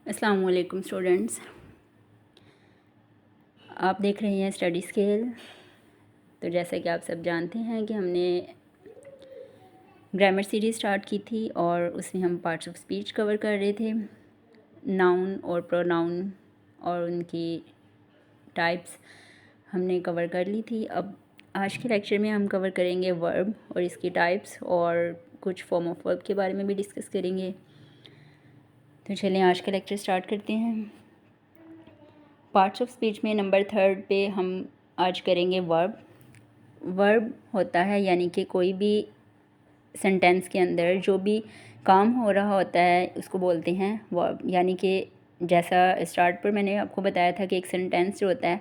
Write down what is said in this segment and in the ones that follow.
अस्सलाम वालेकुम स्टूडेंट्स, आप देख रहे हैं स्टडी स्केल। तो जैसा कि आप सब जानते हैं कि हमने ग्रामर सीरीज़ स्टार्ट की थी और उसमें हम पार्ट्स ऑफ स्पीच कवर कर रहे थे, नाउन और प्रोनाउन और उनकी टाइप्स हमने कवर कर ली थी। अब आज के लेक्चर में हम कवर करेंगे वर्ब और इसकी टाइप्स और कुछ फॉर्म ऑफ वर्ब के बारे में भी डिस्कस करेंगे। तो चलें आज का लेक्चर स्टार्ट करते हैं। पार्ट्स ऑफ स्पीच में नंबर 3 पे हम आज करेंगे वर्ब। वर्ब होता है यानी कि कोई भी सेंटेंस के अंदर जो भी काम हो रहा होता है उसको बोलते हैं वर्ब। यानी कि जैसा स्टार्ट पर मैंने आपको बताया था कि एक सेंटेंस जो होता है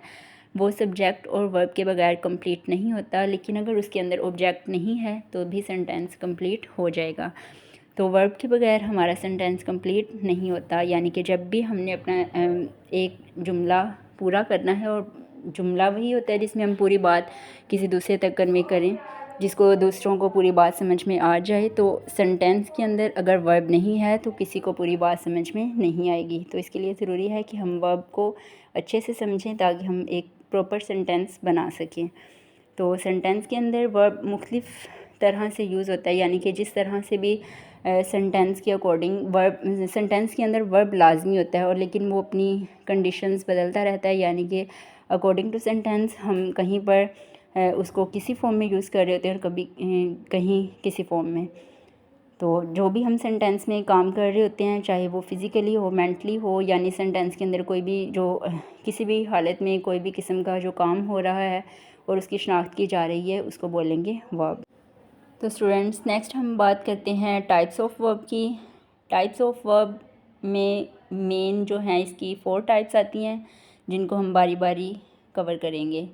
वो सब्जेक्ट और वर्ब के बगैर कंप्लीट नहीं होता, लेकिन अगर उसके अंदर ऑब्जेक्ट नहीं है तो भी सेंटेंस कंप्लीट हो जाएगा। तो वर्ब के बगैर हमारा सेंटेंस कंप्लीट नहीं होता। यानी कि जब भी हमने अपना एक जुमला पूरा करना है, और जुमला वही होता है जिसमें हम पूरी बात किसी दूसरे तक कन्वे करें, जिसको दूसरों को पूरी बात समझ में आ जाए। तो सेंटेंस के अंदर अगर वर्ब नहीं है तो किसी को पूरी बात समझ में नहीं आएगी। तो इसके लिए ज़रूरी है कि हम वर्ब को अच्छे से समझें ताकि हम एक प्रॉपर सेंटेंस बना सकें। तो सेंटेंस के अंदर वर्ब मुख्तलिफ़ तरह से यूज़ होता है, यानी कि जिस तरह से भी सेंटेंस के अकॉर्डिंग वर्ब, सेंटेंस के अंदर वर्ब लाजमी होता है और लेकिन वो अपनी कंडीशंस बदलता रहता है। यानी कि अकॉर्डिंग टू सेंटेंस हम कहीं पर उसको किसी फॉर्म में यूज़ कर रहे होते हैं और कभी कहीं किसी फॉर्म में। तो जो भी हम सेंटेंस में काम कर रहे होते हैं, चाहे वो फिज़िकली हो, मेंटली हो, यानी सेंटेंस के अंदर कोई भी जो किसी भी हालत में कोई भी किस्म का जो काम हो रहा है और उसकी शनाख्त की जा रही है, उसको बोलेंगे वर्ब। तो स्टूडेंट्स, नेक्स्ट हम बात करते हैं टाइप्स ऑफ वर्ब की। टाइप्स ऑफ वर्ब में मेन जो हैं इसकी 4 टाइप्स आती हैं जिनको हम बारी बारी कवर करेंगे।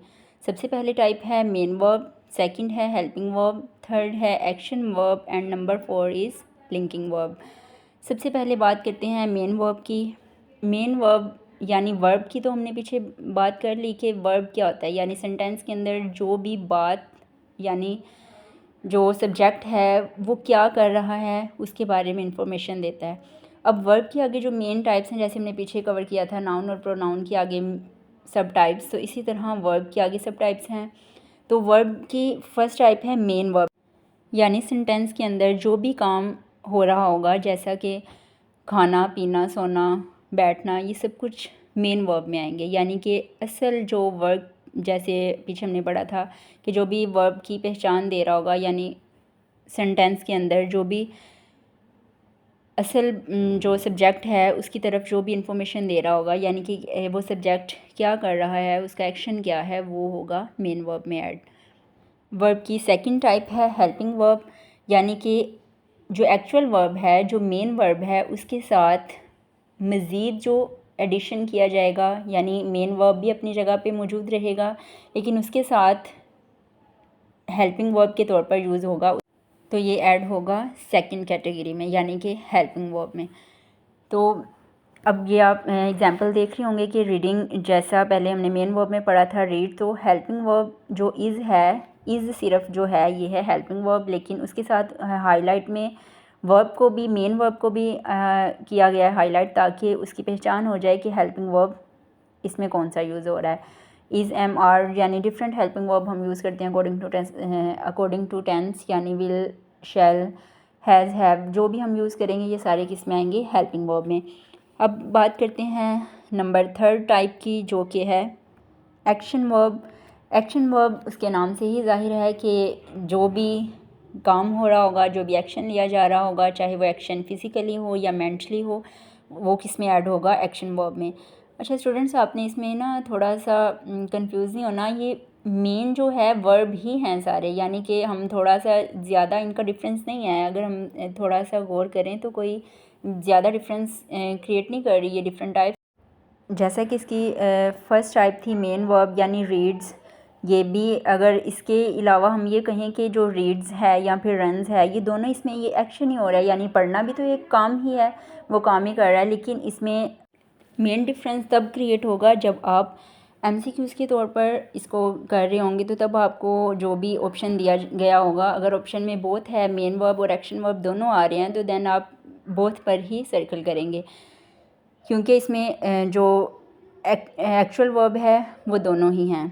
सबसे पहले टाइप है मेन वर्ब, सेकंड है हेल्पिंग वर्ब, थर्ड है action verb and number 4 is linking verb. सबसे पहले बात करते हैं मेन वर्ब की। मेन वर्ब यानी वर्ब की तो हमने पीछे बात कर ली कि वर्ब क्या होता है, यानी सेंटेंस के अंदर जो भी बात, यानी जो सब्जेक्ट है वो क्या कर रहा है उसके बारे में इंफॉर्मेशन देता है। अब वर्ब के आगे जो मेन टाइप्स हैं, जैसे हमने पीछे कवर किया था नाउन और प्रोनाउन के आगे सब टाइप्स, तो इसी तरह वर्ब के आगे सब टाइप्स हैं। तो वर्ब की फर्स्ट टाइप है मेन वर्ब, यानी सेंटेंस के अंदर जो भी काम हो रहा होगा, जैसा कि खाना पीना सोना बैठना, ये सब कुछ मेन वर्ब में आएंगे। यानी कि असल जो वर्ब, जैसे पीछे हमने पढ़ा था कि जो भी वर्ब की पहचान दे रहा होगा, यानी सेंटेंस के अंदर जो भी असल जो सब्जेक्ट है उसकी तरफ जो भी इंफॉर्मेशन दे रहा होगा, यानी कि वो सब्जेक्ट क्या कर रहा है, उसका एक्शन क्या है, वो होगा मेन वर्ब में ऐड। वर्ब की सेकंड टाइप है हेल्पिंग वर्ब, यानी कि जो एक्चुअल वर्ब है, जो मेन वर्ब है, उसके साथ मज़ीद जो एडिशन किया जाएगा, यानी मेन वर्ब भी अपनी जगह पे मौजूद रहेगा लेकिन उसके साथ हेल्पिंग वर्ब के तौर पर यूज़ होगा, तो ये ऐड होगा सेकंड कैटेगरी में, यानी कि हेल्पिंग वर्ब में। तो अब ये आप एग्जांपल देख रहे होंगे कि रीडिंग, जैसा पहले हमने मेन वर्ब में पढ़ा था रीड, तो हेल्पिंग वर्ब जो इज़ है, इज़ सिर्फ जो है ये है हेल्पिंग वर्ब, लेकिन उसके साथ हाईलाइट में वर्ब को भी, मेन वर्ब को भी किया गया है हाईलाइट, ताकि उसकी पहचान हो जाए कि हेल्पिंग वर्ब इसमें कौन सा यूज़ हो रहा है। इज़, एम, आर, यानी डिफरेंट हेल्पिंग वर्ब हम यूज़ करते हैं अकॉर्डिंग टू टेंस, यानी विल, शैल, हैज़, हैव, जो भी हम यूज़ करेंगे ये सारे किस में आएंगे, हेल्पिंग वर्ब में। अब बात करते हैं नंबर 3 टाइप की, जो कि है एक्शन वर्ब। एक्शन वर्ब उसके नाम से ही ज़ाहिर है कि जो भी काम हो रहा होगा, जो भी एक्शन लिया जा रहा होगा, चाहे वो एक्शन फिज़िकली हो या मेंटली हो, वो किस में ऐड होगा, एक्शन वर्ब में। अच्छा स्टूडेंट्स, आपने इसमें ना थोड़ा सा कंफ्यूज नहीं होना, ये मेन जो है वर्ब ही हैं सारे, यानी कि हम थोड़ा सा ज़्यादा इनका डिफरेंस नहीं है। अगर हम थोड़ा सा गौर करें तो कोई ज़्यादा डिफरेंस क्रिएट नहीं कर रही ये डिफरेंट टाइप। जैसा कि इसकी फर्स्ट टाइप थी मेन वर्ब यानी रीड्स, ये भी अगर इसके अलावा हम ये कहें कि जो रीड्स है या फिर रन्स है, ये दोनों इसमें ये एक्शन ही हो रहा है, यानी पढ़ना भी तो एक काम ही है, वो काम ही कर रहा है। लेकिन इसमें मेन डिफरेंस तब क्रिएट होगा जब आप एमसीक्यूज़ के तौर पर इसको कर रहे होंगे, तो तब आपको जो भी ऑप्शन दिया गया होगा, अगर ऑप्शन में बोथ है, मेन वर्ब और एक्शन वर्ब दोनों आ रहे हैं, तो देन आप बोथ पर ही सर्कल करेंगे। क्योंकि इसमें जो एक्चुअल वर्ब है वो दोनों ही हैं।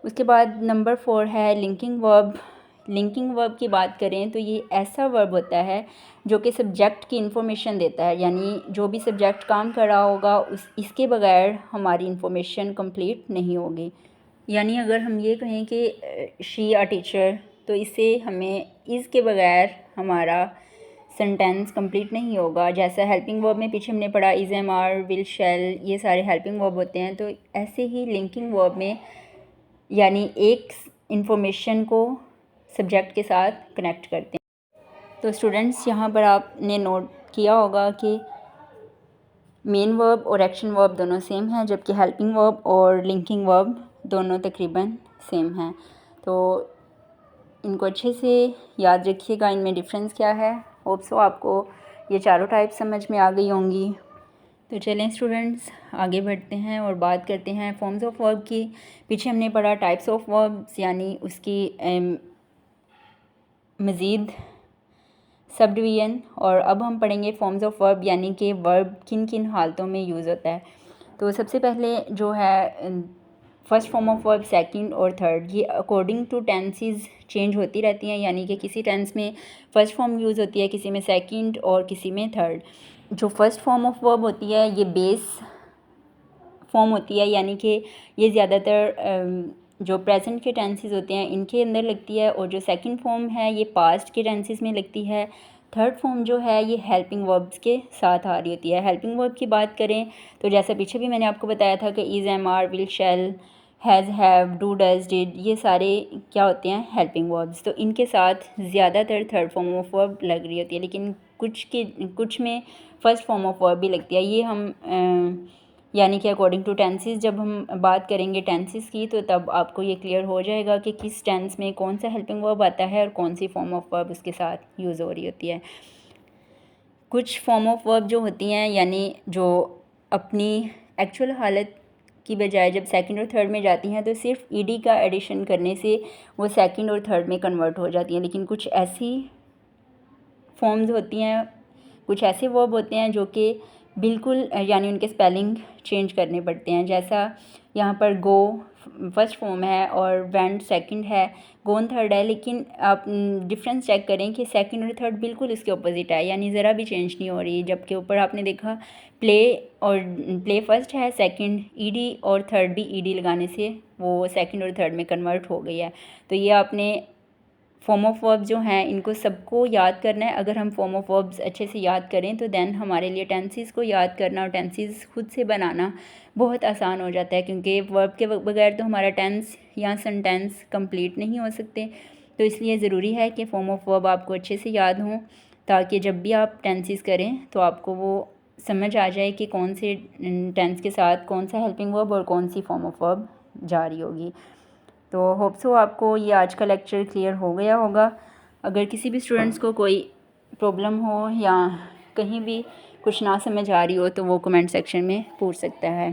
उसके बाद नंबर 4 है लिंकिंग वर्ब। लिंकिंग वर्ब की बात करें तो ये ऐसा वर्ब होता है जो कि सब्जेक्ट की इन्फॉर्मेशन देता है, यानी जो भी सब्जेक्ट काम कर रहा होगा इसके बगैर हमारी इन्फॉर्मेशन कंप्लीट नहीं होगी। यानी अगर हम ये कहें कि शी आ टीचर, तो इससे हमें इसके बगैर हमारा सेंटेंस कंप्लीट नहीं होगा। जैसा हेल्पिंग वर्ब में पीछे हमने पढ़ा इज़, एम, आर, विल, शैल, ये सारे हेल्पिंग वर्ब होते हैं। तो ऐसे ही लिंकिंग वर्ब में यानी एक इंफॉर्मेशन को सब्जेक्ट के साथ कनेक्ट करते हैं। तो स्टूडेंट्स, यहाँ पर आपने नोट किया होगा कि मेन वर्ब और एक्शन वर्ब दोनों सेम हैं, जबकि हेल्पिंग वर्ब और लिंकिंग वर्ब दोनों तकरीबन सेम हैं। तो इनको अच्छे से याद रखिएगा, इनमें डिफरेंस क्या है। होप सो आपको ये चारों टाइप समझ में आ गई होंगी। तो चलें स्टूडेंट्स, आगे बढ़ते हैं और बात करते हैं फॉर्म्स ऑफ वर्ब की। पीछे हमने पढ़ा टाइप्स ऑफ वर्ब्स, यानी उसकी मज़ीद सब डिवीज़न, और अब हम पढ़ेंगे फॉर्म्स ऑफ वर्ब, यानी कि वर्ब किन किन हालतों में यूज़ होता है। तो सबसे पहले जो है first form of verb, second और थर्ड, ये अकॉर्डिंग टू टेंसेस चेंज होती रहती हैं। यानी कि किसी टेंस में फ़र्स्ट फॉर्म यूज़ होती है, किसी में सेकंड और किसी में थर्ड। जो फर्स्ट फॉर्म ऑफ वर्ब होती है ये बेस फॉर्म होती है, यानी कि ये ज़्यादातर जो प्रेजेंट के टेंसेस होते हैं इनके अंदर लगती है, और जो सेकंड फॉर्म है ये पास्ट के टेंसेस में लगती है। थर्ड फॉर्म जो है ये हेल्पिंग वर्ब्स के साथ आ रही होती है। हेल्पिंग वर्ब की बात करें तो जैसा पीछे भी मैंने आपको बताया था कि is, am, are, will, shall, has, have, do, does, did, ये सारे क्या होते हैं, हेल्पिंग वर्ब्स। तो इनके साथ ज़्यादातर थर्ड फॉर्म ऑफ वर्ब लग रही होती है, लेकिन कुछ में फ़र्स्ट फॉर्म ऑफ वर्ब भी लगती है। ये हम यानी कि अकॉर्डिंग टू टेंसेस जब हम बात करेंगे टेंसेस की, तो तब आपको ये क्लियर हो जाएगा कि किस टेंस में कौन सा हेल्पिंग वर्ब आता है और कौन सी फॉर्म ऑफ वर्ब उसके साथ यूज़ हो रही होती है। कुछ फॉर्म ऑफ वर्ब जो होती हैं, यानी जो अपनी एक्चुअल हालत की बजाय जब सेकंड और थर्ड में जाती हैं तो सिर्फ ईडी का एडिशन करने से वो सेकंड और थर्ड में कन्वर्ट हो जाती हैं। लेकिन कुछ ऐसी फॉर्म्स होती हैं, कुछ ऐसे वर्ब होते हैं जो कि बिल्कुल यानी उनके स्पेलिंग चेंज करने पड़ते हैं। जैसा यहाँ पर गो फर्स्ट फॉर्म है और वेंट सेकंड है, गोन थर्ड है, लेकिन आप डिफरेंस चेक करें कि सेकंड और थर्ड बिल्कुल इसके अपोजिट है, यानी ज़रा भी चेंज नहीं हो रही। जबकि ऊपर आपने देखा प्ले और प्ले फर्स्ट है, सेकंड ईडी और थर्ड भी ईडी लगाने से वो सेकंड और थर्ड में कन्वर्ट हो गई है। तो ये आपने फॉर्म ऑफ वर्ब जो हैं इनको सबको याद करना है। अगर हम फॉर्म ऑफ वर्ब्स अच्छे से याद करें तो देन हमारे लिए टेंसेस को याद करना और टेंसेस खुद से बनाना बहुत आसान हो जाता है, क्योंकि वर्ब के बगैर तो हमारा टेंस या सेंटेंस कंप्लीट नहीं हो सकते। तो इसलिए ज़रूरी है कि फॉर्म ऑफ वर्ब आपको अच्छे से याद हों, ताकि जब भी आप टेंसेस करें तो आपको वो समझ आ जाए कि कौन से टेंस के साथ कौन सा हेल्पिंग वर्ब और कौन सी फॉर्म ऑफ वर्ब जा रही होगी। तो होप सो आपको ये आज का लेक्चर क्लियर हो गया होगा। अगर किसी भी स्टूडेंट्स को कोई प्रॉब्लम हो या कहीं भी कुछ ना समझ आ रही हो तो वो कमेंट सेक्शन में पूछ सकता है।